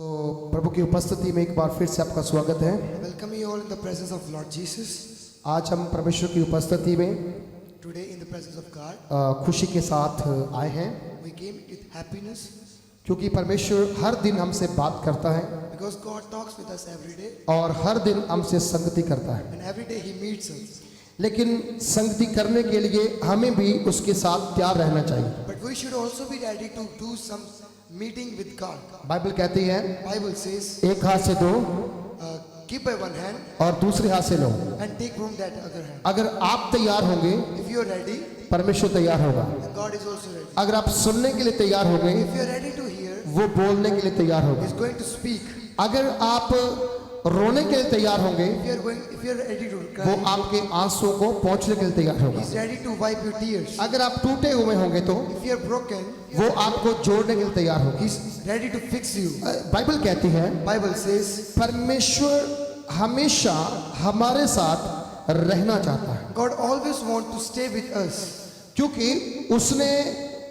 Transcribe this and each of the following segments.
प्रभु की उपस्थिति में एक बार फिर से आपका स्वागत है। Welcome you all in the presence of Lord Jesus. आज हम परमेश्वर की उपस्थिति में Today in the presence of God, खुशी के साथ आए हैं, we came with happiness क्योंकि परमेश्वर हर दिन हमसे बात करता है because God talks with us every day और हर दिन हमसे संगति करता है। and every day He meets us. लेकिन संगति करने के लिए हमें भी उसके साथ तैयार रहना चाहिए। But we should also be ready to do some meeting with God. Bible कहती है Bible says, एक हाथ से दो keep by one hand और दूसरे हाथ से लो। and take from that other hand. अगर आप तैयार होंगे If you are ready, परमेश्वर तैयार होगा। then God is also ready. अगर आप सुनने के लिए तैयार होंगे If you are ready to hear, वो बोलने के लिए तैयार होगा। He is going to speak. अगर आप रोने के लिए तैयार होंगे If you are ready to वो cry, आपके आंसुओं को पोंछने के लिए तैयार He होगा। is ready to wipe your tears. अगर आप टूटे हुए होंगे तो If you are broken, वो आपको जोड़ने के लिए तैयार होगा। He is ready to fix you. Bible कहती है Bible says, परमेश्वर हमेशा हमारे साथ रहना चाहता है, God always wants to stay with us क्योंकि उसने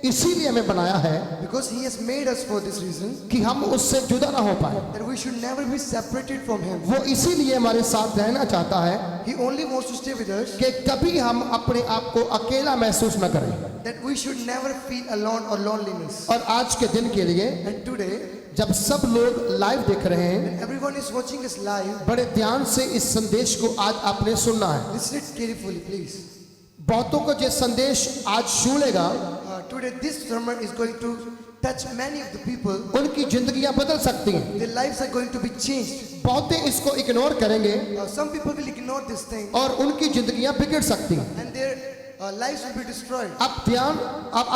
इसीलिए हमें बनाया है because He has made us for this reason कि हम उससे जुदा ना हो पाए। that we should never be separated from Him. वो इसीलिए हमारे साथ रहना चाहता है He only wants to stay with us कि कभी हम अपने आप को अकेला महसूस न करें। that we should never feel alone or loneliness. और आज के दिन के लिए And today, जब सब लोग लाइव देख रहे हैं, everyone is watching us live. बड़े ध्यान से इस संदेश को आज आपने सुनना है। Listen it carefully, please. बहुतों को ये संदेश आज छूलेगा, Today, this sermon is going to touch many of the people. उनकी जिंदगियां बदल सकती हैं। Their lives are going to be changed. बहुते इसको इग्नोर करेंगे Some people will ignore this thing और उनकी जिंदगियां बिगड़ सकती हैं। and their lives will be destroyed. अब ध्यान,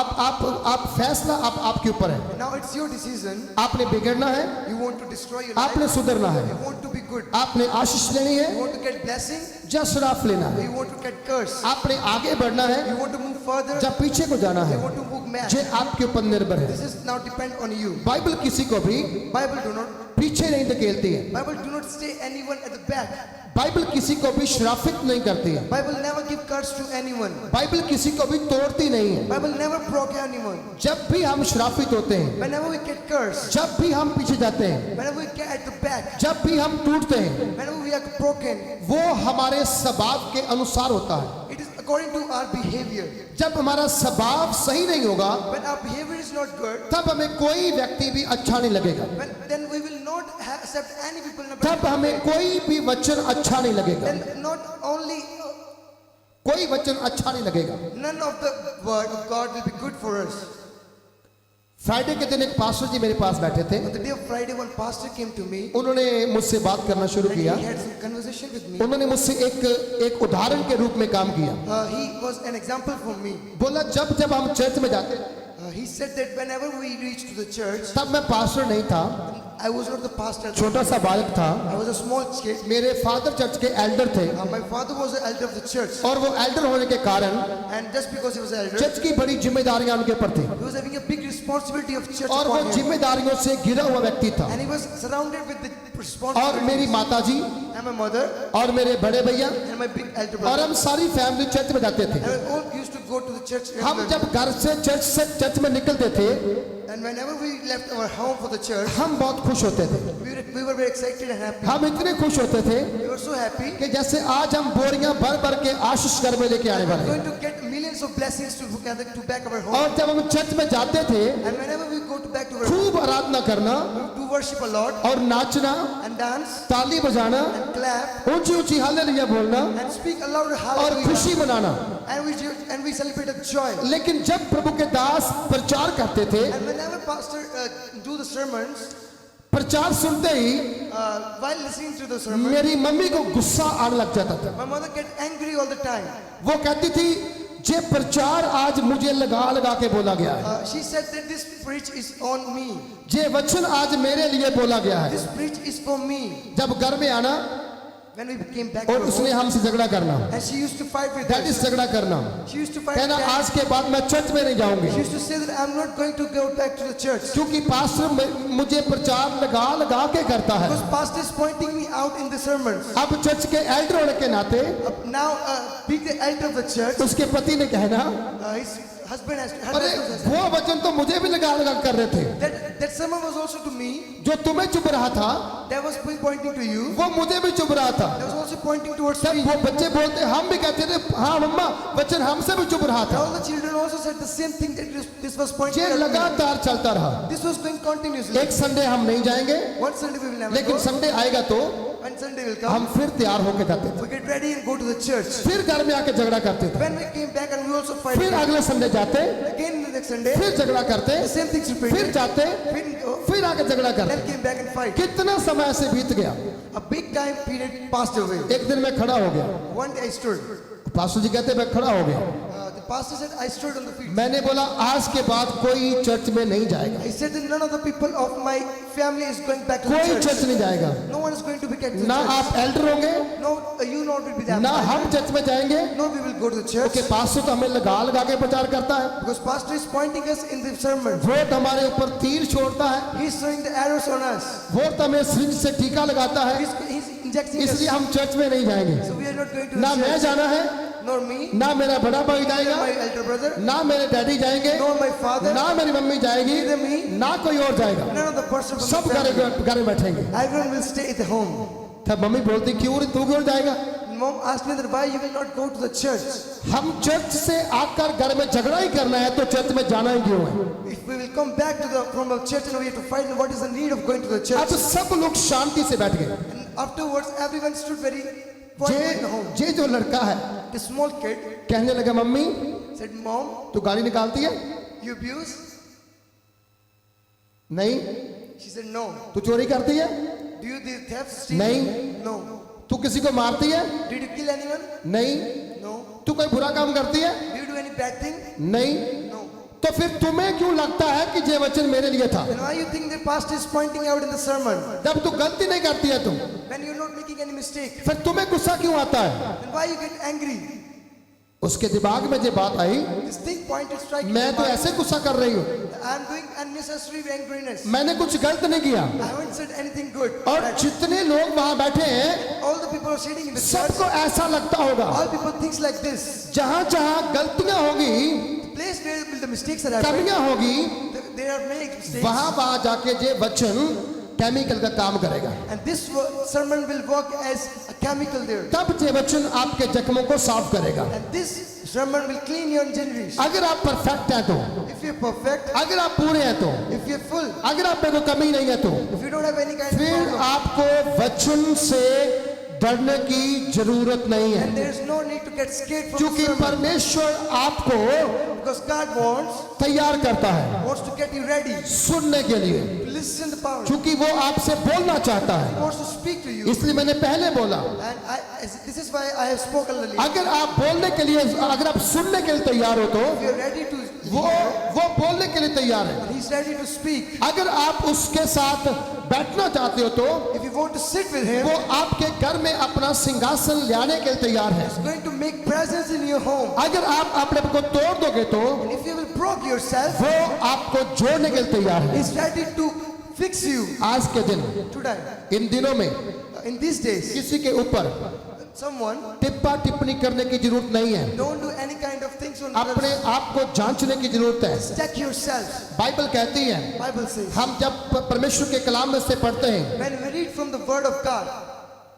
आप फैसला आपके ऊपर है। Now it's your decision. आपने बिगड़ना है, You want to destroy your life. आपने सुधरना है, You want to be good. आपने आशीष लेनी है You want to get blessing. या श्राप लेना है, You want to get curse. आपने आगे बढ़ना है You want to move further. या पीछे को जाना है, You want to move back. ये आपके ऊपर निर्भर है। This is now depend on you. Bible किसी को भी Bible do not. पीछे नहीं धकेलती है, Bible do not stay anyone at the back. Bible किसी को भी श्रापित नहीं करती है, Bible never give curse to anyone. Bible किसी को भी तोड़ती नहीं है। Bible never broke anyone. जब भी हम श्रापित होते हैं, Whenever we get cursed, जब भी हम पीछे जाते हैं, whenever we get at the back, जब भी हम टूटते हैं, whenever we are broken, वो हमारे स्वभाव के अनुसार होता है। it is according to our behavior. जब हमारा स्वभाव सही नहीं होगा, When our behavior is not good, तब हमें कोई व्यक्ति भी अच्छा नहीं लगेगा, then we will not accept any people. तब हमें कोई भी वचन अच्छा नहीं लगेगा, Then not only कोई वचन अच्छा नहीं लगेगा। none of the word of God will be good for us. Friday के दिन एक पास्टर जी मेरे पास बैठे थे, On the day of Friday, one pastor came to me उन्होंने मुझसे बात करना शुरू and किया। he had some conversation with me. उन्होंने मुझसे एक उदाहरण के रूप में काम किया। He was an example for me. बोला जब जब हम चर्च में जाते He said that whenever we reached to the church, तब मैं पास्टर नहीं था, I was not the pastor. छोटा सा बालक था। I was a small kid. मेरे फादर चर्च के एल्डर थे My father was the elder of the church, और वो एल्डर होने के कारण and just because he was elder, church की बड़ी जिम्मेदारियां उनके ऊपर थी he was having a big responsibility of church और वो upon him. जिम्मेदारियों से घिरा हुआ व्यक्ति था। And he was surrounded with the और responsibility. मेरी माताजी And my mother और मेरे बड़े भैया and my big elder और brother. हम सारी फैमिली चर्च में जाते थे। And we all used to go to the church. हम regularly. जब घर से चर्च में निकलते थे, And whenever we left our home for the church, हम बहुत खुश होते थे। we were very excited and happy. हम इतने खुश होते थे We were so happy. कि जैसे आज हम बोरियां भर भर के आशीष घर में लेके आने We're वाले हैं। going to get millions of blessings to gather to back our home. और जब हम चर्च में जाते थे, And whenever we go to back to our home, खूब आराधना करना to worship a Lord और नाचना, and dance ताली बजाना, and clap ऊंची ऊंची हालेलुया बोलना and speak aloud और hallelujah. खुशी मनाना। And we celebrated joy. लेकिन जब प्रभु के दास प्रचार करते थे, And whenever pastor do the sermons, प्रचार सुनते ही while listening to the sermon, मेरी मम्मी को गुस्सा आने लग जाता था। my mother get angry all the time. वो कहती थी ये प्रचार आज मुझे लगा लगा के बोला गया है, She said that this preach is on me. ये वचन आज मेरे लिए बोला गया है। This preach is for me. जब घर में आना When we came back to और our उसने home, हमसे झगड़ा करना, and she used to fight with that is us. झगड़ा करना, She used to fight कहना with आज us. के बाद मैं चर्च में नहीं जाऊंगी She used to say that I'm not going to go back to the church. क्योंकि पास्टर मुझे प्रचार लगा लगा के करता है। Because pastor is pointing me out in the sermons. अब चर्च के एल्डर होने के नाते Now, being the elder of the church, उसके पति ने कहना husband has अरे वो वचन तो मुझे भी लगा लगा कर रहे थे, that sermon was also to me. जो तुम्हें चुभ रहा था That was pointing to you. वो मुझे भी चुभ रहा था। That was also pointing towards तब me. वो बच्चे बोलते, हम भी कहते थे हाँ मम्मा, वचन हमसे भी चुभ रहा था। All the children also said the same thing, that this was pointing ये at me. लगातार चलता रहा। This was going continuously. एक संडे हम नहीं जाएंगे, One Sunday we will never लेकिन go. संडे आएगा तो When Sunday will हम come, फिर तैयार होके जाते थे, we get ready and go to the church. फिर घर में आके झगड़ा करते थे, When we came back and we also fight फिर again. अगले संडे जाते, Again the next Sunday, फिर झगड़ा करते, the same things फिर repeated. जाते, Then go, फिर आके झगड़ा करते। then came back and fight. कितना समय ऐसे बीत गया। A big time period passed away. एक दिन मैं खड़ा हो गया, One day I stood. Pastor ji कहते मैं खड़ा हो गया। The pastor said I stood on the feet. मैंने बोला आज के बाद कोई चर्च में नहीं जाएगा, I said that none of the people of my family is going back to the कोई church. चर्च नहीं जाएगा, No one is going to be get to the ना church. आप एल्डर होंगे, No, you not will be there. ना हम church में जाएंगे। No, we will go to the church. Okay, pastor तो हमें लगा लगा के प्रचार करता है, Because pastor is pointing us in the sermon. वो तो हमारे ऊपर तीर छोड़ता है, He is throwing the arrows on us. वो तो हमें सिरिंज से टीका लगाता है, He's injecting us. इसलिए हम चर्च में नहीं जाएंगे। So we are not going to ना the मैं church. जाना है, Nor me, ना मेरा बड़ा भाई जाएगा, nor my elder brother, ना मेरे डैडी जाएंगे, nor my father, ना मेरी मम्मी जाएगी, neither me, ना कोई और जाएगा, none of the person from सब the घर family. घर में बैठेंगे। Everyone will stay at the home. तब मम्मी बोलती क्यों रे, तू क्यों जाएगा? Mom asked me that why you will not go to the church. हम चर्च से आकर घर में झगड़ा ही करना है तो चर्च में जाना ही क्यों है? If we will come back to from the church and we have to find what is the need of going to the अब church. सब लोग शांति से बैठ गए। And afterwards, everyone stood very quietly in the home. ये जो लड़का है The small kid कहने लगा मम्मी said, "Mom, तू गाली निकालती है? you abuse?" नहीं। She said, "No." तू चोरी करती है? "Do you do theft, steal?" नहीं। "No." तू किसी को मारती है? "Did you kill anyone?" नहीं। "No." तू कोई बुरा काम करती है? "Do you do any bad thing?" नहीं। "No." तो फिर तुम्हें क्यों लगता है कि ये वचन मेरे लिए था? Then why you think the pastor is pointing out in the sermon जब तू गलती नहीं करती है तुम, when you're not making any mistake? फिर तुम्हें गुस्सा क्यों आता है? Then why you get angry? उसके दिमाग में ये बात आई, This thing pointed strike. मैं तो ऐसे गुस्सा कर रही हूँ, I'm doing unnecessary angriness. मैंने कुछ गलत नहीं किया। I haven't said anything good. और जितने लोग वहां बैठे हैं All the people are sitting in the church. सबको ऐसा लगता होगा All people thinks like this. जहां जहां गलतियां होगी, The place where will the mistakes are happening, कमियां होगी, there are many mistakes. वहां वहां जाके ये वचन केमिकल का काम करेगा। And this sermon will work as a chemical there. तब ये वचन आपके जख्मों को साफ करेगा। And this sermon will clean your injuries. अगर आप परफेक्ट हैं तो, If you're perfect, अगर आप पूरे हैं तो, if you're full, अगर आप में कोई कमी नहीं है तो, if you don't have any kind of फिर problem, आपको वचन से डरने की जरूरत नहीं and है, there is no need to get scared from the क्योंकि sermon. परमेश्वर आपको Because God तैयार करता है wants to get you ready सुनने के लिए, to listen the power. क्योंकि वो आपसे बोलना चाहता He है। wants to speak to you. इसलिए मैंने पहले बोला, And this is why I have spoken earlier. अगर आप बोलने के लिए, अगर आप सुनने के लिए तैयार हो तो If you're ready to वो बोलने के लिए तैयार है। He's ready to speak. अगर आप उसके साथ बैठना चाहते हो तो If you want to sit with him, वो आपके घर में अपना सिंहासन लाने के लिए तैयार है। he's going to make presence in your home. अगर आप अपने आप को तोड़ दोगे तो And if you will broke yourself, वो आपको जोड़ने के लिए तैयार है। he's ready to fix you आज के दिन, today. इन दिनों में In these days, किसी के ऊपर someone टिप्पा टिप्पणी करने की जरूरत नहीं है, don't do any kind of things on अपने others. आप को जांचने की जरूरत है। Check yourself. बाइबल कहती है, Bible says. हम जब परमेश्वर के कलाम में से पढ़ते हैं, When we read from the Word of God,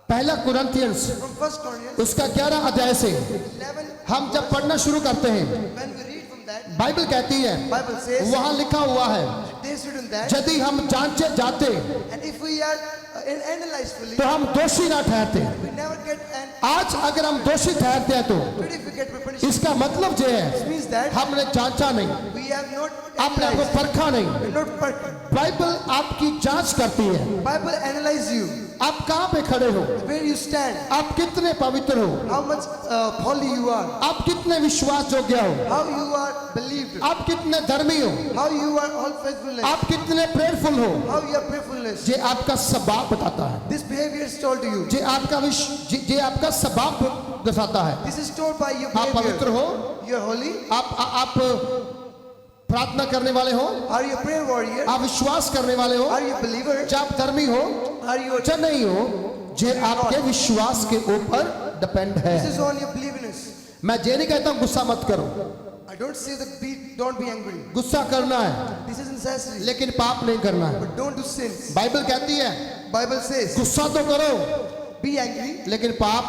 पहला कुरिन्थियंस from 1 Corinthians उसका 11 अध्याय से 11, हम जब पढ़ना शुरू करते हैं, when we read from that, Bible कहती है, Bible says, वहां लिखा हुआ है, they is written that, यदि हम जांचे जाते and if we are analyzed fully, तो हम दोषी ना ठहरते। we never get an. आज अगर हम दोषी ठहरते हैं तो Today, if we get punished, इसका मतलब ये है, it means that हमने जांचा नहीं, we have not अपने आप को analyzed. परखा नहीं। We're not perfect. बाइबल आपकी जांच करती है, Bible analyze you, आप कहाँ पे खड़े हो, where you stand, आप कितने पवित्र हो, how much holy you are, आप कितने विश्वास योग्य हो, how you are believed, आप कितने धर्मी हो, how you are all faithfulness, आप कितने प्रेयरफुल हो। how you are prayerfulness. ये आपका स्वभाव बताता है, This behavior is told to you. ये आपका स्वभाव दर्शाता है। This is told by your आप पवित्र behavior. हो, You're holy. आप प्रार्थना करने वाले हो, Are you a prayer warrior? आप विश्वास करने वाले हो, Are you a believer? क्या आप धर्मी हो, Are you a क्या नहीं हो, ये आपके विश्वास के ऊपर डिपेंड है। This is on your believingness. मैं ये नहीं कहता हूं गुस्सा मत करो, I don't say that don't be angry. गुस्सा करना है This is necessary. लेकिन पाप नहीं करना है। But don't do sins. Bible कहती है Bible says, गुस्सा तो करो be angry, लेकिन पाप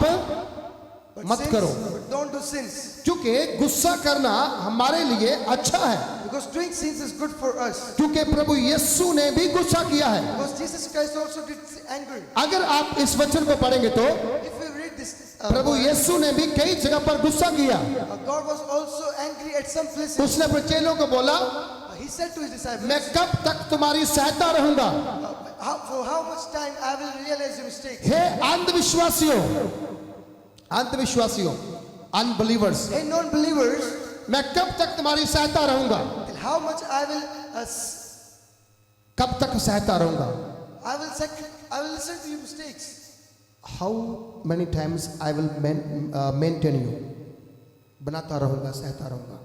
but मत sins, करो। but don't do sins. क्योंकि गुस्सा करना हमारे लिए अच्छा है, Because doing sins is good for us. क्योंकि प्रभु यीशु ने भी गुस्सा किया है। Because Jesus Christ also did anger. अगर आप इस वचन को पढ़ेंगे तो If we read this, प्रभु यीशु ने भी कई जगह पर गुस्सा किया। God was also angry at some places. उसने अपने चेलों को बोला, He said to his disciples, मैं कब तक तुम्हारी सहायता रहूंगा। for how much time I will realize your mistakes? हे अंधविश्वासियों, अंधविश्वासियों, अनबिलीवर्स, Hey non-believers, मैं कब तक तुम्हारी सहायता रहूंगा। till how much I will कब तक सहायता रहूंगा। I will listen to your mistakes. How many times I will maintain you, बनाता रहूंगा, सहता रहूंगा।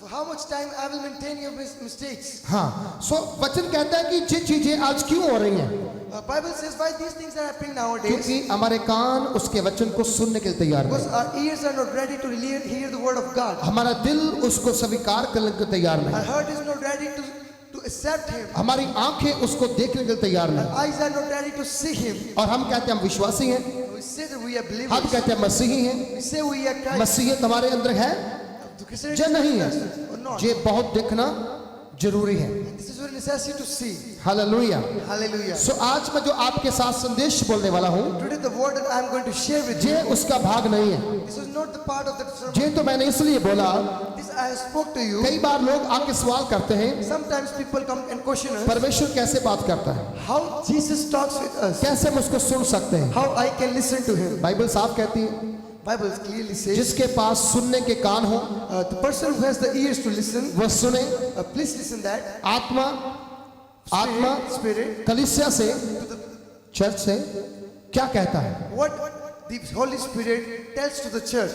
For how much time I will maintain your mistakes? हाँ, सो वचन कहता है कि ये चीजें आज क्यों हो रही हैं, Bible says why these things are happening nowadays. क्योंकि हमारे कान उसके वचन को सुनने के लिए तैयार Because नहीं, our ears are not ready to hear the word of God. हमारा दिल उसको स्वीकार करने के लिए तैयार Our नहीं, heart is not ready to accept Him. हमारी आंखें उसको देखने के लिए तैयार Our नहीं। eyes are not ready to see Him. और हम कहते हैं हम विश्वासी हैं, We say that we are हम believers. कहते हैं मसीही हैं। We say we are Christ. मसीहियत हमारे अंदर है To Christianity या नहीं है, or not? ये बहुत देखना जरूरी है। This is very necessary to see. Hallelujah. Hallelujah. सो आज मैं जो आपके साथ संदेश बोलने वाला हूँ, Today the word that I am going to share with you, ये उसका भाग नहीं है। this is not the part of the sermon. ये तो मैंने इसलिए बोला, This I spoke to you. कई बार लोग आके सवाल करते हैं, Sometimes people come and question us परमेश्वर कैसे बात करता है, how Jesus talks with us, कैसे हम उसको सुन सकते हैं। how I can listen to Him. Bible साफ कहती है, Bible clearly says जिसके पास सुनने के कान हो the person who has the ears to listen, वह सुने। please listen that. आत्मा, आत्मा Spirit, कलीसिया से, चर्च से क्या कहता है। what the Holy Spirit tells to the church.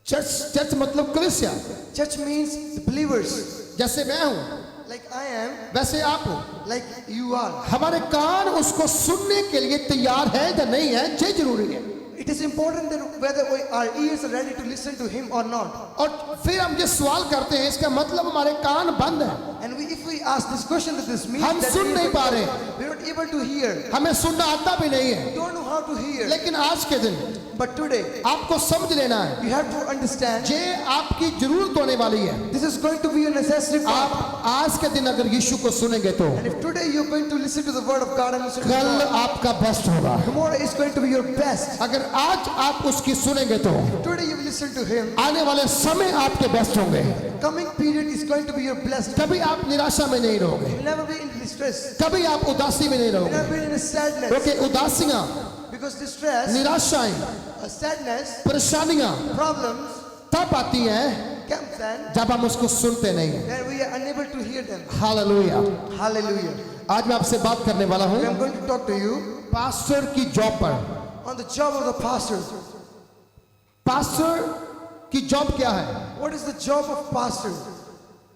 Church मतलब कलीसिया। Church means the believers. जैसे मैं हूँ Like I am, वैसे आप हो, like you are. हमारे कान उसको सुनने के लिए तैयार है या नहीं है, ये जरूरी है। It is important that whether our ears are ready to listen to Him or not. और फिर हम ये सवाल करते हैं, इसका मतलब हमारे कान बंद है, And if we ask this question, that this means हम that सुन नहीं पा रहे, we are not able to hear. हमें सुनना आता भी नहीं है। We don't know how to hear. लेकिन आज के दिन But today, आपको समझ लेना है, you have to understand ये आपकी जरूरत होने वाली है। this is going to be a necessary आप part. आज के दिन अगर यीशु को सुनेंगे तो And if today you're going to listen to the word of God and listen to कल God, आपका बेस्ट होगा। tomorrow is going to be your best. अगर आज आप उसकी सुनेंगे तो Today you will listen to Him. आने वाले समय आपके बेस्ट होंगे। Coming period is going to be your blessed. कभी आप निराशा में नहीं रहोगे, You will never be in distress. कभी आप उदासी में नहीं You will रहोगे, never be in a sadness. क्योंकि उदासियां, Because distress, निराशाएं, sadness, परेशानियां problems तब आती हैं comes and जब हम उसको सुनते नहीं हैं। then we are unable to hear them. Hallelujah. Hallelujah. आज मैं आपसे बात करने वाला हूँ I am going to talk to you pastor की जॉब पर। on the job of the pastor. Pastor की जॉब क्या है? What is the job of pastor?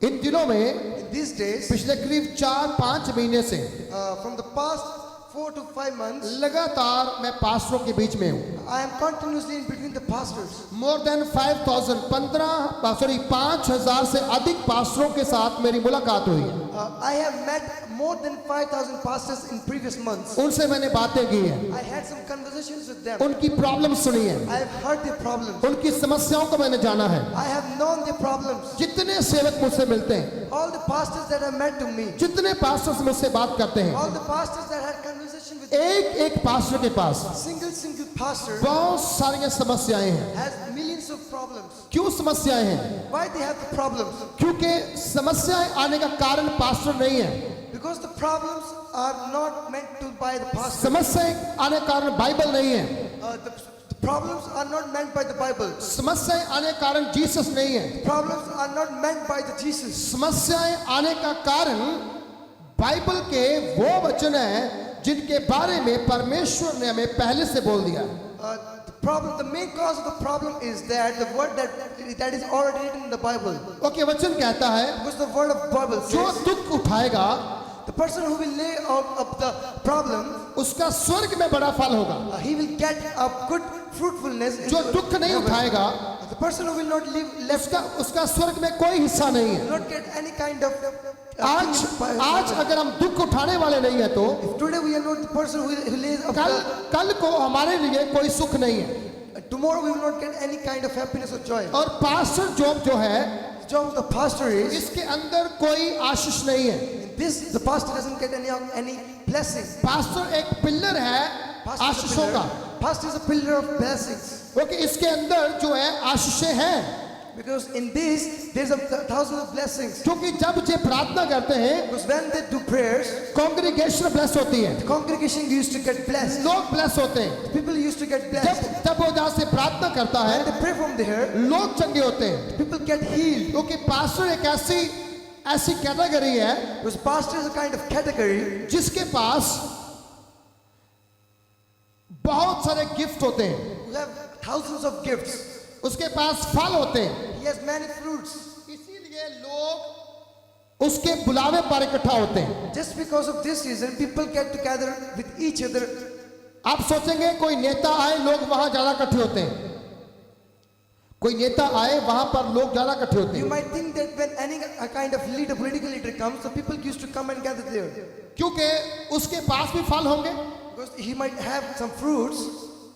इन दिनों में In these days, पिछले करीब 4-5 महीने से from the past 4 to 5 months, लगातार मैं पास्टरों के बीच में हूँ। I am continuously in between the pastors. More than 5,000 से अधिक पास्टरों के साथ मेरी मुलाकात हुई है। I have met more than 5,000 pastors in previous months. उनसे मैंने बातें की हैं, I had some conversations with them. उनकी प्रॉब्लम सुनी है, I have heard their problems. उनकी समस्याओं को मैंने जाना है। I have known their problems. जितने सेवक मुझसे मिलते हैं, All the pastors that have met to me, जितने पास्टर्स मुझसे बात करते हैं, all the pastors that had conversation with me, एक एक पास्टर के पास single pastor बहुत सारी समस्याएं हैं। has millions of problems. क्यों समस्याएं हैं? Why they have the problems? क्योंकि समस्याएं आने का कारण पास्टर नहीं है, Because the problems are not meant to by the pastor. समस्याएं आने का कारण बाइबल नहीं है, The problems are not meant by the Bible. समस्याएं आने का कारण जीसस नहीं है, Problems are not meant by the Jesus. समस्याएं आने का कारण बाइबल के वो वचन हैं जिनके बारे में परमेश्वर ने हमें पहले से बोल दिया। The main cause of the problem is that the word that is already written in the Bible. Okay, वचन कहता है Because the word of Bible जो says, दुख उठाएगा the person who will lay up the problem, उसका स्वर्ग में बड़ा फल होगा, he will get a good fruitfulness. जो दुख नहीं उठाएगा The person who will not live left उसका स्वर्ग में कोई हिस्सा नहीं है। will not get any kind of आज अगर हम दुख उठाने वाले नहीं है तो If today we are not the person who lays up कल को हमारे लिए कोई सुख नहीं है। tomorrow we will not get any kind of happiness or joy. और पास्टर जॉब जो है The job of the pastor is इसके अंदर कोई आशीष नहीं है। this: the pastor doesn't get any blessing. Pastor एक पिलर है Pastor is a आशीषों pillar. का, Pastor is a pillar of blessings. क्योंकि इसके अंदर जो है आशीषें हैं। Because in this there's a thousands of blessings. क्योंकि जब ये प्रार्थना करते हैं Because when they do prayers, congregation bless होती है, the congregation used to get blessed. लोग ब्लेस होते हैं। People used to get blessed. जब वो जहाँ से प्रार्थना करता है When they pray from there, लोग चंगे होते हैं। people get healed. क्योंकि पास्टर एक ऐसी कैटेगरी है Because pastor is a kind of category जिसके पास बहुत सारे गिफ्ट होते हैं, who have thousands of gifts. उसके पास फल होते हैं, He has many fruits. इसीलिए लोग उसके बुलावे पर इकट्ठा होते हैं। Just because of this reason, people get together with each other. आप सोचेंगे कोई नेता आए लोग वहां ज्यादा इकट्ठे होते हैं, कोई नेता आए वहां पर लोग ज्यादा इकट्ठे होते You हैं, might think that when any a kind of leader, political leader comes, the people used to come and gather there. क्योंकि उसके पास भी फल होंगे। Because he might have some fruits.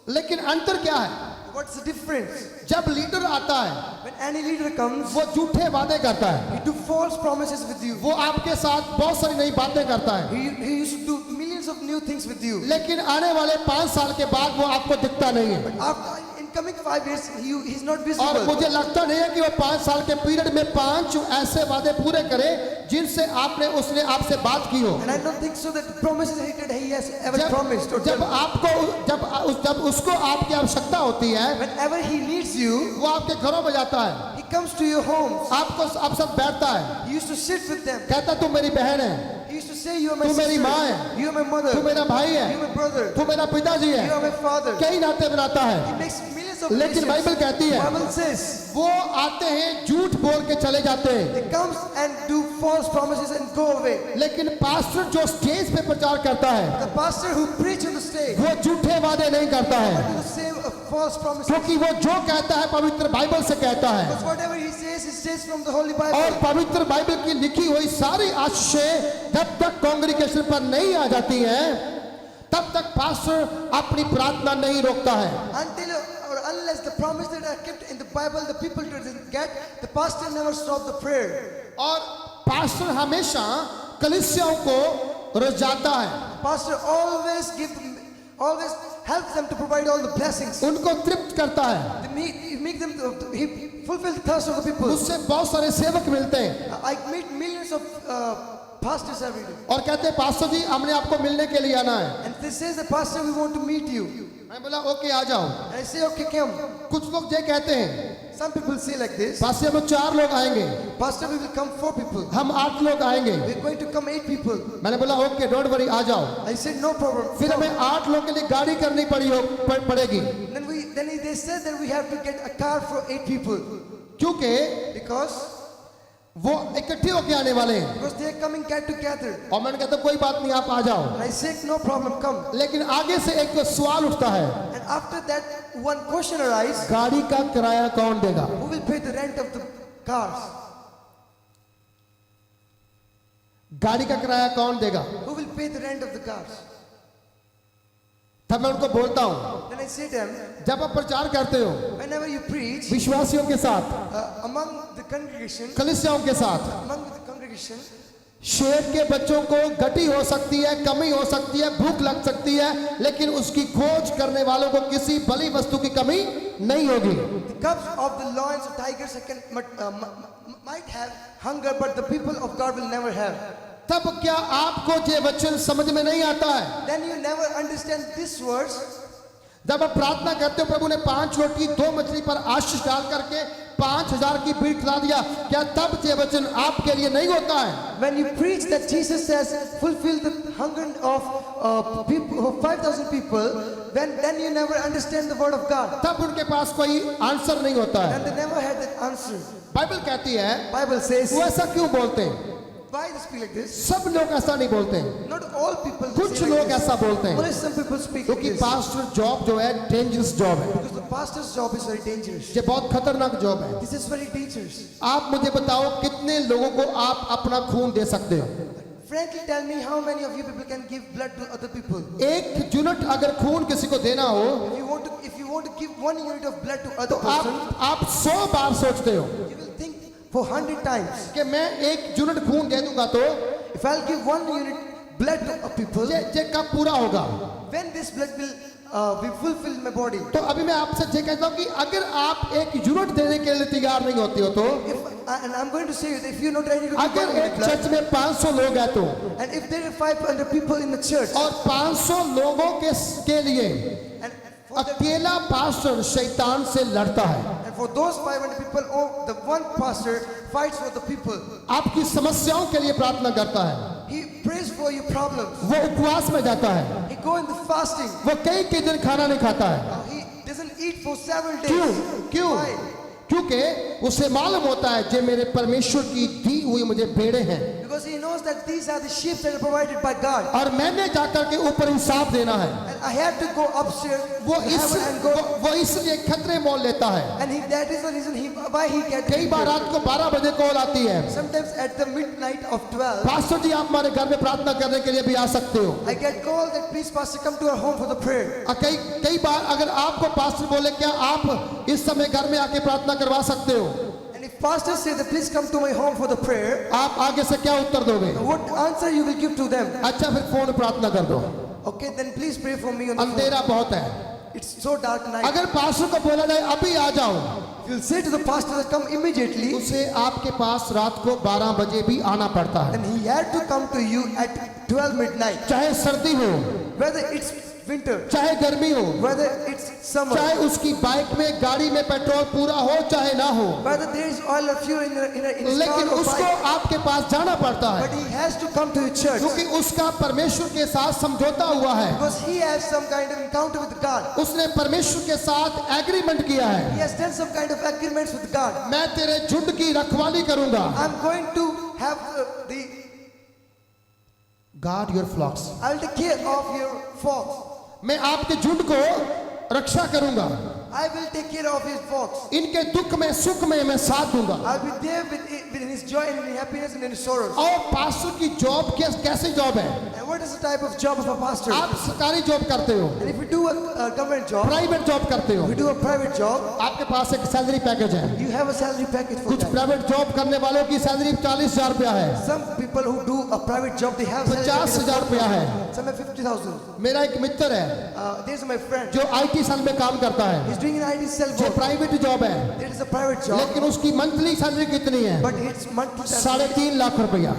लेकिन अंतर क्या है? What's the difference? जब लीडर आता है When any leader comes, वो झूठे वादे करता है, he do false promises with you. वो आपके साथ बहुत सारी नई बातें करता है, He used to do millions of new things with you. लेकिन आने वाले 5 साल के बाद वो आपको दिखता नहीं है। After in coming 5 years, he's not और visible. मुझे लगता नहीं है कि वो 5 साल के पीरियड में 5 ऐसे वादे पूरे करे जिनसे उसने आपसे बात की हो। And I don't think so that the promises that he has ever promised or जब done. जब उसको आपकी आवश्यकता होती है Whenever he needs you, वो आपके घरों में जाता है, he comes to your homes. आप सब बैठता है, He used to sit with them. कहता तू मेरी बहन है, He used to say, "You are my तू मेरी sister. माँ है, You are my mother. तू मेरा भाई You है, are my brother. तू मेरा पिताजी You है। are my father." कई नाते बनाता He है, makes millions of लेकिन relations. बाइबल कहती है Bible says वो आते हैं झूठ बोल के चले जाते हैं। they comes and do false promises and go away. लेकिन पास्टर जो स्टेज पे प्रचार करता है The pastor who preach on the stage वो झूठे वादे नहीं करता है, do the same false promises. क्योंकि वो जो कहता है पवित्र बाइबल से कहता है, Because whatever he says from the Holy और Bible. पवित्र बाइबल की लिखी हुई सारी आशीषें जब तक कांग्रीगेशन पर नहीं आ जाती हैं तब तक पास्टर अपनी प्रार्थना नहीं रोकता है। Until or unless the promises that are kept in the Bible, the people doesn't get, the pastor never stop the prayer. और पास्टर हमेशा कलीसियाओं को रजाता है, Pastor always helps them to provide all the blessings. उनको तृप्त करता है, He make them, he fulfill the thirst of the people. उससे बहुत सारे सेवक मिलते हैं I meet millions of pastors every day. और कहते हैं पास्टर जी हमने आपको मिलने के लिए आना है। And they says, the pastor, we want to meet you. मैं बोला ओके आ जाओ। And I say, okay, come. कुछ लोग ये कहते हैं Some people say like this, pastor हम 4 लोग आएंगे, Pastor, we will come 4 people. हम 8 लोग आएंगे। We're going to come 8 people. मैंने बोला ओके डोंट वरी आ जाओ। I said, no problem. फिर हमें 8 लोगों के लिए गाड़ी करनी पड़ेगी, Then they said that we have to get a car for 8 people. क्योंकि Because वो इकट्ठे होके आने वाले हैं। they are coming get together. और मैंने कहता कोई बात नहीं आप आ जाओ, And I said, no problem, come. लेकिन आगे से एक सवाल उठता है And after that, one question arises, गाड़ी का किराया कौन देगा? who will pay the rent of the cars? गाड़ी का किराया कौन देगा? Who will pay the rent of the cars? तब मैं उनको बोलता हूँ Then I say to them, जब आप प्रचार करते हो whenever you preach विश्वासियों के साथ, among the congregation, कलीसियाओं के साथ, among the congregation, शेर के बच्चों को गटी हो सकती है, कमी हो सकती है, भूख लग सकती है, लेकिन उसकी खोज करने वालों को किसी बली वस्तु की कमी नहीं होगी। the cubs of the lions or tigers might have hunger, but the people of God will never have. तब क्या आपको ये वचन समझ में नहीं आता है? Then you never understand this verse. जब आप प्रार्थना करते हो प्रभु ने 5 रोटी 2 मछली पर आशीष डाल करके 5000 की भीड़ खिला दिया, क्या तब ये वचन आपके लिए नहीं होता है? When you preach that Jesus says, fulfill the hunger of people, of 5,000 people, then you never understand the word of God. तब उनके पास कोई आंसर नहीं होता है। And they never had that answer. Bible कहती है Bible says, वो ऐसा क्यों बोलते हैं? buy this speak like this. सब लोग ऐसा नहीं बोलते हैं, Not all people कुछ say like लोग this. ऐसा बोलते हैं, Only some people speak like क्योंकि this. पास्टर जॉब जो है डेंजरस जॉब है, Because the pastor's job is very dangerous. ये बहुत खतरनाक जॉब है। This is very dangerous. आप मुझे बताओ कितने लोगों को आप अपना खून दे सकते हो? Frankly, tell me how many of you people can give blood to other people? एक यूनिट अगर खून किसी को देना हो If you want to give 1 unit of blood to तो other person, आप 100 बार सोचते हो you will think for 100 times. कि मैं एक यूनिट खून दे दूंगा तो If I'll give 1 unit blood to a people, ये कब पूरा होगा? when this blood will be fulfilled in my body. तो अभी मैं आपसे ये कहता हूँ कि अगर आप एक यूनिट देने के लिए तैयार नहीं होते हो तो And I'm going to say that if you're not ready to give 1 अगर unit एक blood, चर्च में 500 लोग हैं तो and if there are 500 people in the church, और 500 लोगों के लिए and for, the, अकेला पास्टर शैतान से लड़ता है, and for those 500 people, oh, the one pastor fights for the people. आपकी समस्याओं के लिए प्रार्थना करता है, He prays for your problems. वो उपवास में जाता है, He go in the fasting. वो कई दिन खाना नहीं खाता है। He doesn't eat for 7 days. क्यों? Why? क्योंकि उसे मालूम होता है जे मेरे परमेश्वर की दी हुई मुझे भेड़े हैं Because he knows that these are the sheep that are provided by God. और मैंने जाकर के ऊपर हिसाब देना है। And I have to go upstairs वो to heaven and go. वो इसलिए खतरे मोल लेता है। And that is the reason why he gets. कई बार रात को 12 बजे कॉल आती है, Sometimes at the midnight of 12, pastor जी आप हमारे घर में प्रार्थना करने के लिए भी आ सकते हो। I get call that please pastor come to our home for the prayer. कई बार अगर आपको पास्टर बोले क्या आप इस समय घर में आके प्रार्थना करवा सकते हो, And if pastor say that please come to my home for the prayer, आप आगे से क्या उत्तर दोगे? what answer you will give to them? अच्छा फिर फोन प्रार्थना कर दो, Okay, then please pray for me on the phone. अंधेरा बहुत है। It's so dark night. अगर पास्टर को बोला जाए अभी आ जाओ, If you'll say to the pastor that come immediately, उसे आपके पास रात को 12 बजे भी आना पड़ता है, then he had to come to you at 12 midnight. चाहे सर्दी हो, Whether it's winter, चाहे गर्मी हो, whether it's summer, चाहे उसकी बाइक में गाड़ी में पेट्रोल पूरा हो चाहे ना हो, whether there is oil or fuel in his लेकिन car or उसको bike, आपके पास जाना पड़ता है but he has to come to the church क्योंकि उसका परमेश्वर के साथ समझौता हुआ है, because he has some kind of encounter with God. उसने परमेश्वर के साथ एग्रीमेंट किया है, He has done some kind of agreements with God. मैं तेरे झुंड की रखवाली करूंगा। I'm going to have the guard your flocks, I'll take care of your flocks. मैं आपके झुंड को रक्षा करूंगा, I will take care of his flocks. इनके दुख में सुख में मैं साथ दूंगा। I'll be there with his joy and in happiness and in his sorrows. और पास्टर की जॉब कैसी जॉब है? And what is the type of job of a pastor? आप सरकारी जॉब करते हो, And if we do a government job, private job करते हो, we do a private job, आपके पास एक सैलरी पैकेज है। you have a salary package for कुछ that. प्राइवेट जॉब करने वालों की सैलरी 40,000 रुपया है, Some people who do a private job, they have salary package 50,000 of रुपया है। 40,000. Some have 50,000. मेरा एक मित्र है There's my friend. जो IT सेल में काम करता है, He's doing an IT cell जो work. प्राइवेट जॉब है, There is a private job, लेकिन उसकी मंथली सैलरी कितनी है? but it's monthly salary. 3.5 lakh रुपया।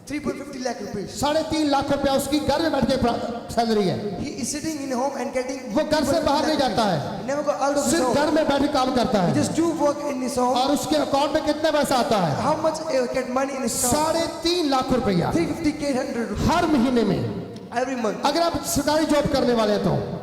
3.50 lakh rupees. 3.5 लाख रुपया उसकी घर में बैठ के सैलरी है। He is sitting in home and getting. वो घर से बाहर नहीं जाता है, He never go out of his सिर्फ home. घर में बैठ के काम करता He है। just do work in his home. और उसके अकाउंट में कितना पैसा आता है? How much get money in his account? 3.5 lakh रुपया 350,800 rupees हर महीने में। every month. अगर आप सरकारी जॉब करने वाले हैं तो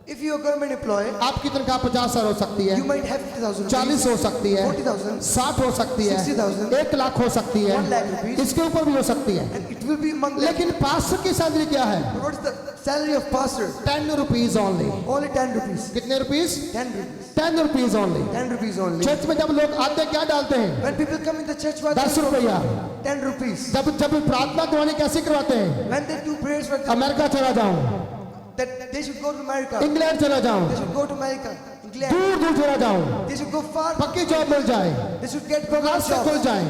If you are government employee, आपकी तनख्वाह 50,000 हो सकती है, you might have 50,000 rupees, 40 हो सकती है, 40,000, 60 हो सकती है, 60,000, 1 लाख हो सकती है, 1 lakh rupees. इसके ऊपर भी हो सकती है। and it will be among them. लेकिन पास्टर की सैलरी क्या है? But what is the salary of pastor? 10 rupees only. Only 10 rupees. कितने rupees? 10 rupees. 10 rupees only. 10 rupees only. Church में जब लोग आते हैं क्या डालते हैं? When people come in the church, what 10 रुपया। 10 rupees. जब प्रार्थना करवानी कैसे करवाते हैं? When they do prayers for America चला जाऊं, that they should go to America. England चला जाऊं, They should go to America, England. दूर दूर चला जाऊं, They should go far. पक्की जॉब मिल जाए, They should get government रास्ते खुल jobs. जाए।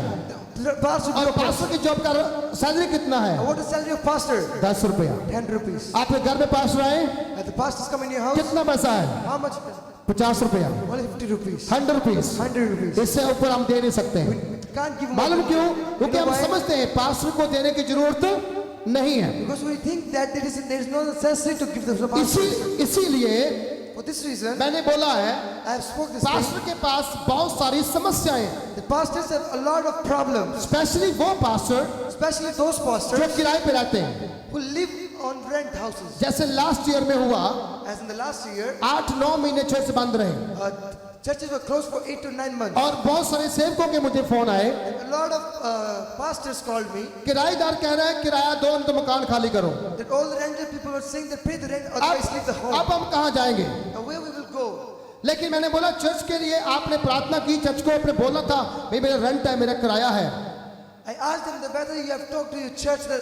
The pastor और should go पास्टर की जॉब का सैलरी कितना है? What is the salary of pastor? 10 रुपया। 10 rupees. आपके घर में पास्टर आए, And the pastors come in your house. कितना पैसा है? How much? 50 रुपया, Only 50 rupees. 100 रुपीज। 100 rupees. इससे ऊपर हम दे नहीं सकते हैं। Can't give more. मालूम क्यों? क्योंकि You know हम why? समझते हैं पास्टर को देने की जरूरत नहीं है। Because we think that there is no necessity to give the pastor. इसीलिए For this reason, मैंने बोला है I have spoke this thing. Pastor के पास बहुत सारी समस्याएं हैं, The pastors have a lot of problems, specially वो पास्टर especially those जो pastors किराए पे रहते हैं। who live on rent houses. जैसे लास्ट ईयर में हुआ, As in the last year, 8-9 महीने चर्च बंद रहे churches were closed for 8 to 9 months. और बहुत सारे सेवकों के मुझे फोन आए And a a lot of pastors called me किराएदार कह रहे हैं किराया दो तो मकान खाली करो। that all the rental people were saying that pay the rent otherwise leave the home. अब हम कहाँ जाएंगे? Now where we will go? लेकिन मैंने बोला चर्च के लिए आपने प्रार्थना की, चर्च को आपने बोला था भाई मेरा रेंट है, मेरा किराया है। I asked them that whether you have talked to your church that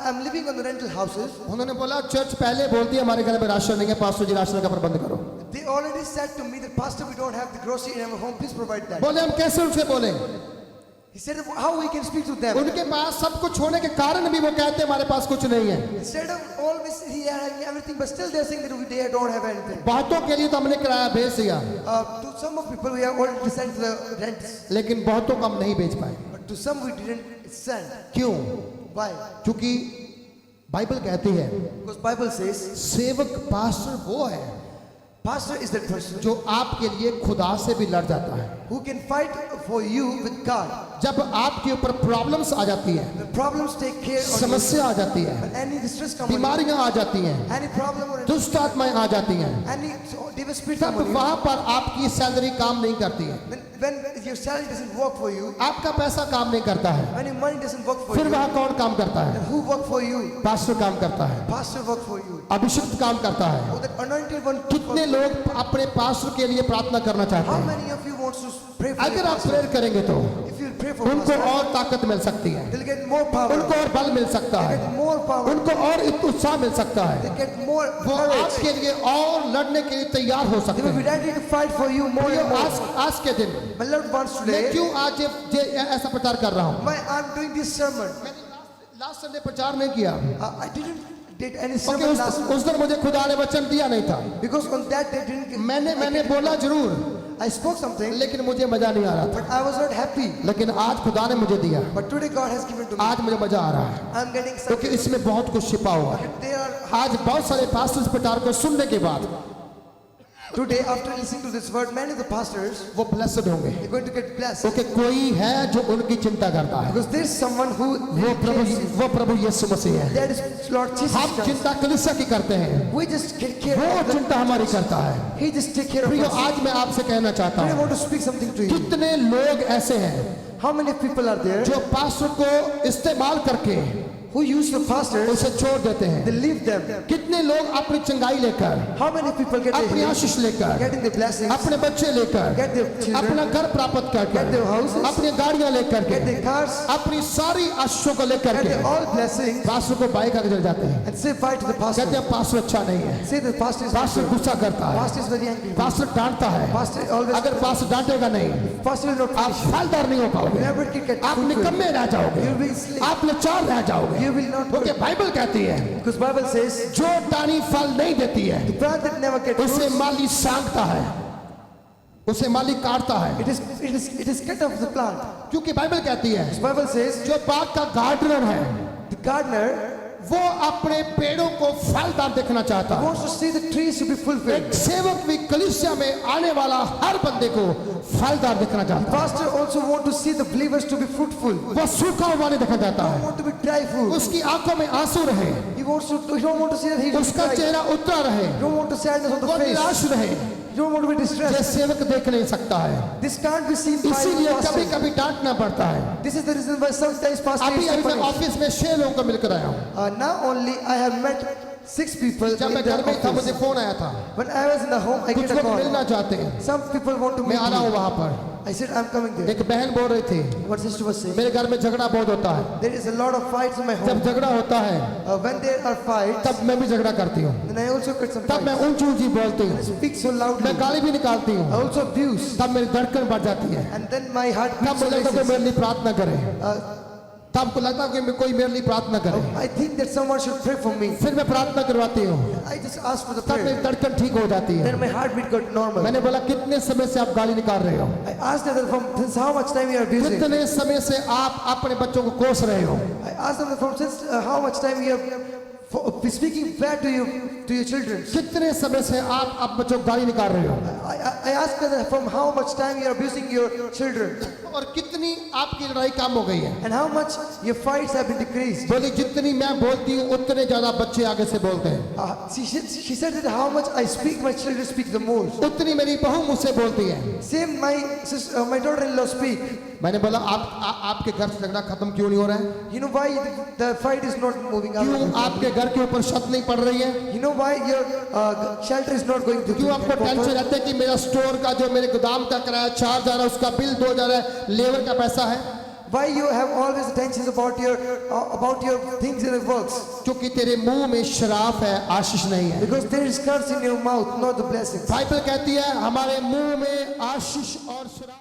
I'm living on the rental houses. उन्होंने बोला चर्च पहले बोलती है हमारे घर में राशन नहीं है, पास्टर जी राशन का प्रबंध करो। They already said to me that pastor we don't have the grocery in our home, please provide that. बोले हम कैसे उनसे बोले? He said how we can speak to them. उनके पास सब कुछ होने के कारण भी वो कहते हैं हमारे पास कुछ नहीं है। Instead of always he having everything, but still they're saying that they don't have anything. बहुतों के लिए तो हमने किराया भेज दिया, To some of people we have already sent the rents, लेकिन बहुतों को हम नहीं भेज पाए। but to some we didn't send. क्यों? Why? क्योंकि बाइबल कहती है Because Bible says सेवक पास्टर वो है pastor is that person जो आपके लिए खुदा से भी लड़ जाता है। who can fight for you with God. जब आपके ऊपर प्रॉब्लम्स आ जाती है, The problems take care of you. समस्या आ जाती है, When any distress comes, बीमारियां आ जाती हैं, any problem or दुष्ट आत्माएं आ जाती हैं, any devil spirit तब come on you, वहां पर आपकी सैलरी काम नहीं करती है, when your salary doesn't work for you, आपका पैसा काम नहीं करता है, when your money doesn't work for फिर you, वहां कौन काम करता है? who work for you? Pastor काम करता है, Pastor work for you. अभिषिक्त काम करता है। Oh, that anointed one. कितने लोग अपने पास्टर के लिए प्रार्थना करना चाहते How हैं? many of you wants to pray for अगर your आप pastor? प्रेयर करेंगे तो If you pray for उनको pastor, और ताकत मिल सकती है, they'll get more power. उनको और बल मिल सकता Get है, more power. उनको और उत्साह मिल सकता है, They get more वो courage. आपके लिए और लड़ने के लिए तैयार हो They सकते will be हैं। ready to fight for you more प्रियो, and more. आज के दिन My loved ones मैं today, क्यों आज ये ऐसा प्रचार कर रहा हूँ? why I'm doing this sermon. मैंने लास्ट संडे प्रचार नहीं किया I didn't did any क्योंकि sermon last week उस दिन मुझे खुदा ने वचन दिया नहीं था। because on that day didn't. मैंने बोला जरूर, I spoke something, लेकिन मुझे मजा नहीं आ रहा था। but I was not happy. लेकिन आज खुदा ने मुझे दिया, But today God has given to me. आज मुझे मजा आ रहा है I'm getting क्योंकि something. इसमें बहुत कुछ छिपा हुआ है। They are आज बहुत सारे पास्टर्स प्रचार को सुनने के बाद today after listening to this word, many of the pastors वो ब्लेस्ड होंगे, are going to get blessed क्योंकि कोई है जो उनकी चिंता करता है। because there's someone who वो प्रभु यीशु मसीह है। that is Lord Jesus हम Christ. चिंता कलीसिया की करते हैं, We just take care वो of them. चिंता हमारी करता है। He just take care of प्रियो, us. आज मैं आपसे कहना चाहता I हूँ, want to speak something to you. कितने लोग ऐसे हैं How many people are there जो पास्टर को इस्तेमाल करके who use the pastors? उसे छोड़ देते हैं? They leave them. कितने लोग अपनी चंगाई लेकर, How many people get अपनी their आशीष लेकर, getting the blessings, अपने बच्चे लेकर, get their अपना children, घर प्राप्त get करके, their houses, अपनी गाड़ियां लेकर get के, their cars, अपनी सारी आशीषों को लेकर get के their all blessings, पास्टर को बाइक आगे चल जाते हैं। and say bye to the pastor. कहते हैं पास्टर अच्छा नहीं है, Say the pastor is pastor not गुस्सा करता good. है, Pastor is very angry. Pastor डांटता है। Pastor always. अगर पास्टर डांटेगा नहीं, Pastor will not आप finish you. फलदार नहीं हो पाओगे, Never get आप fruitful. निकम्मे रह जाओगे, You will be slave. आप लाचार रह जाओगे, You will not. क्योंकि बाइबल कहती है Because Bible says जो टानी फल नहीं देती है the plant that never gets उसे fruits, माली सांगता है, उसे माली काटता है। it is cut off the plant. क्योंकि बाइबल कहती है Bible says जो बाग का गार्डनर है the gardener वो अपने पेड़ों को फलदार देखना चाहता है। wants to see the trees to be fulfilled. एक सेवक भी कलीसिया में आने वाला हर बंदे को फलदार देखना चाहता है। Pastor also want to see the believers to be fruitful. वो सूखा हुआ नहीं देखना चाहता Don't है, want to be dry fruit. उसकी आंखों में आंसू रहे, He don't want to see that he is उसका dry. चेहरा उतरा रहे, You don't want to sadness on वो the face. निराश रहे। You don't want to be ये distressed. सेवक देख नहीं सकता है, This can't be seen by इसीलिए कभी pastor. कभी डांटना पड़ता है। This is the reason why sometimes pastor अभी is अभी मैं punished. ऑफिस में 6 लोगों को मिलकर आया हूँ। Now only I have met 6 people जब in मैं their घर में था office. मुझे फोन आया था, When I was in the home, I कुछ get a लोग मिलना call. चाहते हैं, Some people want to मैं meet आ रहा हूँ me. वहाँ पर। I said I'm coming there. एक बहन बोल रही थी What sister was saying? मेरे घर में झगड़ा बहुत होता है, There is a lot of fights in my जब home. झगड़ा होता है When there are fights, तब मैं भी झगड़ा करती हूँ, then I also get some तब मैं fights. ऊंची ऊंची बोलती हूँ, Speak so loudly. मैं गाली भी निकालती I हूँ, also abuse. तब मेरी धड़कन बढ़ जाती है, And then my heart तब beats so मुझे लगता है कोई races. मेरे लिए प्रार्थना करे, तब को लगता है कि कोई मेरे लिए प्रार्थना करे, I think that someone should pray for me. फिर मैं प्रार्थना करवाती हूँ, I just ask for the तब मेरी prayer. धड़कन ठीक हो जाती है। Then my heartbeat got normal. मैंने बोला कितने समय से आप गाली निकाल रहे हो, I asked them from since how much time you are abusing. कितने समय से आप अपने बच्चों को कोस रहे हो, I asked them from since how much time you are speaking bad to your children. कितने समय से आप बच्चों को गाली निकाल रहे हो। I asked them from how much time you are abusing your children. और कितनी आपकी लड़ाई कम हो गई है। and how much your fights have been decreased. बोली जितनी मैं बोलती हूँ उतने ज्यादा बच्चे आगे से बोलते हैं। She said that how much I speak, my children speak the most. उतनी मेरी बहू मुझसे बोलती है। Same my daughter-in-law speak. मैंने बोला आपके घर से झगड़ा खत्म क्यों नहीं हो रहा है? You know why the fight is not moving out? क्यों आपके घर के ऊपर छत नहीं पड़ रही है? You know why your shelter is not going to? क्यों आपको टेंशन रहता है कि मेरा स्टोर का जो मेरे गोदाम का किराया 4,000 है, उसका बिल 2,000 है, लेबर का पैसा है? Why you have always tensions about your things in the works? क्योंकि तेरे मुंह में शराफ है, आशीष नहीं है। Because there is curse in your mouth, not the blessings. Bible कहती है हमारे मुंह में आशीष और शराफ